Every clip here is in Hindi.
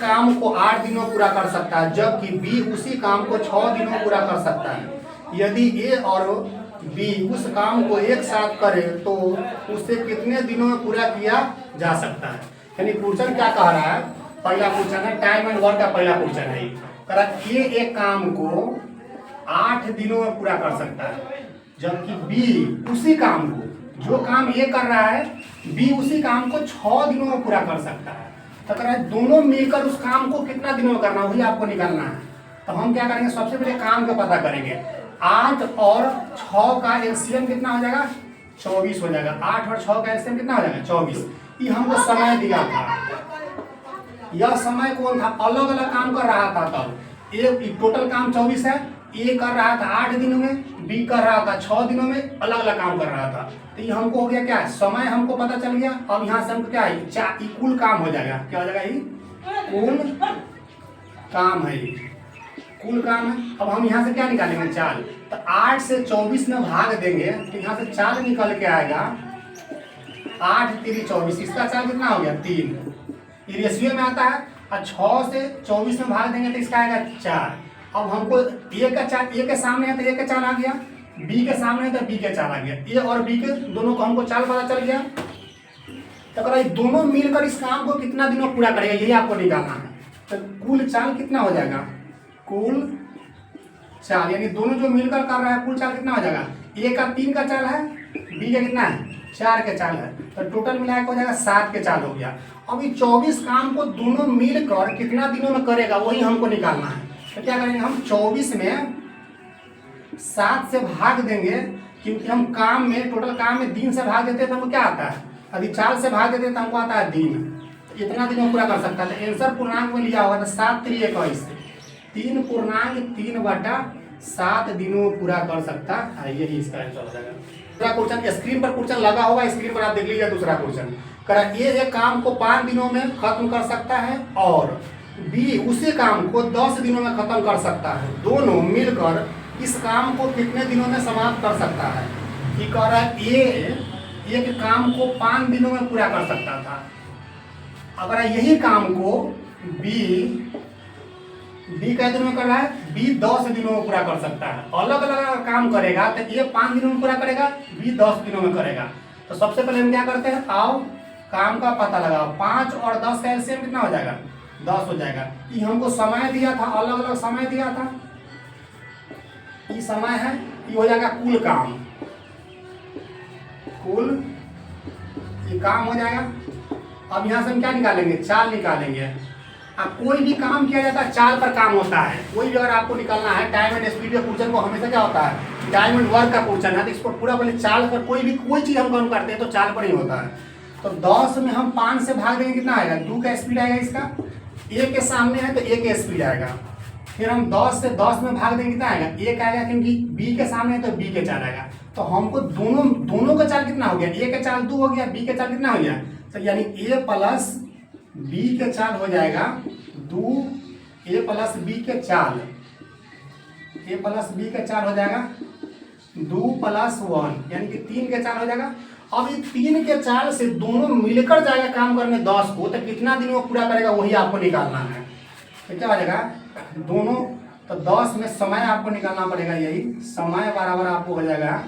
काम को 8 दिनों में पूरा कर सकता है, जबकि बी उसी काम को 6 दिनों में पूरा कर सकता है। यदि ए और बी उस काम को एक साथ करे तो उसे कितने दिनों में पूरा किया जा सकता है। यानी क्वेश्चन क्या कह रहा है, पहला क्वेश्चन है टाइम एंड वर्क का पहला क्वेश्चन है। कह रहा है ए एक काम को 8 दिनों में पूरा कर सकता है, जबकि बी उसी काम को, जो काम ए कर रहा है बी उसी काम को 6 दिनों में पूरा कर सकता है। तो कह रहा है दोनों मिलकर उस काम को कितना दिनों में करना, वही आपको निकालना है। तो हम क्या करेंगे, सबसे पहले काम का पता करेंगे। 8 और 6 का एलसीएम कितना हो जाएगा, 24 हो जाएगा। 8 और 6 का एलसीएम कितना हो जाएगा, 24। ये हमको समय दिया था, यह समय कौन था, अलग अलग काम कर रहा था। तब एक टोटल काम 24 है, ए कर रहा था 8 दिनों में, बी कर रहा था 6 दिनों में, अलग अलग काम कर रहा था। तो ये हमको हो गया क्या, समय हमको पता चल गया। अब यहाँ से हमको क्या है, कुल काम हो जाएगा। क्या हो जाएगा, ये कुल काम है, कुल काम है। अब हम यहाँ से क्या निकालेंगे, चाल। तो 8 से 24 में भाग देंगे तो यहाँ से चाल निकल के आएगा 8 3 24। इसका चाल कितना हो गया, 3। ये रेशियो में आता है। और 6 से 24 में भाग देंगे तो इसका आएगा 4। अब हमको ए का चाल, ए के सामने है तो ए का चाल आ गया, बी के सामने है तो बी के चाल आ गया। ए और बी के दोनों को हमको चाल पता चल गया। तो अगर दोनों मिलकर इस काम को कितना दिनों पूरा करेगा, यही आपको निकालना है। तो कुल चाल कितना हो जाएगा, कुल चाल, यानी दोनों जो मिलकर कर रहा है कुल चाल कितना हो जाएगा। ए का 3 का चाल है, बी का कितना है, 4 के चाल है। तो टोटल मिलाकर हो जाएगा 7 के चाल हो गया। अब ये 24 काम को दोनों मिलकर कितना दिनों में करेगा, वही हमको निकालना है। तो क्या करेंगे, हम 24 में 7 से भाग देंगे, क्योंकि हम काम में, टोटल काम में दिन से भाग देते हैं तो हमको क्या आता है, यदि चाल से भाग देते हैं तो हमको आता है दिन। तो इतना दिन में पूरा कर सकता है। तो आंसर पूर्णांक में लिया होगा तो 7 3 21, 3.7 दिनों में पूरा कर सकता है। यही इसका आंसर हो जाएगा। दूसरा क्वेश्चन स्क्रीन पर क्वेश्चन लगा होगा, स्क्रीन पर आप देख लीजिए। दूसरा क्वेश्चन करा, ए एक काम को 5 दिनों में खत्म कर सकता है और बी उसी काम को 10 दिनों में खत्म कर सकता है। दोनों मिलकर इस काम को कितने दिनों में समाप्त कर सकता है। कि कह रहा है ए एक काम को 5 दिनों में पूरा कर सकता था, अगर यही काम को बी कै दिनों में कर रहा है, बी 10 दिनों में पूरा कर सकता है। अलग अलग काम करेगा तो ए 5 दिनों में पूरा करेगा, बी 10 दिनों में करेगा। तो सबसे पहले हम क्या करते हैं, आओ काम का पता लगाओ। 5 और 10 का एलसीएम कितना हो जाएगा, 10 हो जाएगा। ये हमको समय दिया था, अलग अलग समय दिया था। ये समय है, ये हो जाएगा कुल काम, कुल ये काम हो जाएगा। अब यहाँ से हम क्या निकालेंगे, चाल निकालेंगे। अब कोई भी काम किया जाता है चाल पर काम होता है। कोई भी अगर आपको निकालना है टाइम एंड स्पीड के क्वेश्चन को हमेशा क्या होता है, टाइम एंड वर्क का क्वेश्चन है तो इसको पूरा पहले चाल पर, कोई चीज़ हम काम करते हैं तो चाल पर ही होता है। तो 10 में हम 5 से भाग देंगे, कितना आएगा, 2 का स्पीड आएगा इसका। ए के सामने है तो ए के स्पीड आएगा। फिर हम 10 से 10 में भाग देंगे, कितना आएगा, 1 आएगा, क्योंकि बी के सामने है तो बी के चाल आएगा। तो हमको दोनों का चाल कितना हो गया, ए के चाल 2 हो गया, बी के चाल कितना हो गया। तो यानी ए प्लस बी के चाल हो जाएगा 2, ए प्लस बी के चाल, ए प्लस बी के चाल हो जाएगा 2 + 1, यानी कि 3 के चाल हो जाएगा। अब ये 3 के चाल से दोनों मिलकर जाएगा काम करने 10 को, तो कितना दिनों में पूरा करेगा वही आपको निकालना है। तो क्या हो जाएगा दोनों, तो 10 में समय आपको निकालना पड़ेगा। यही समय बराबर आपको हो जाएगा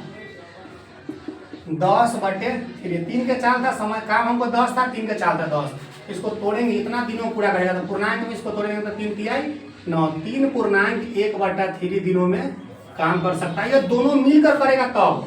10/3। 3 के चाल था समय, काम हमको 10 था, 3 के चाल था 10। इसको तोड़ेंगे, इतना दिनों पूरा करेगा। तो पूर्णांक में इसको तोड़ेंगे तो 3 तिहाई 9, 3 पूर्णांक 1/3 दिनों में काम कर सकता है। ये दोनों मिलकर करेगा तब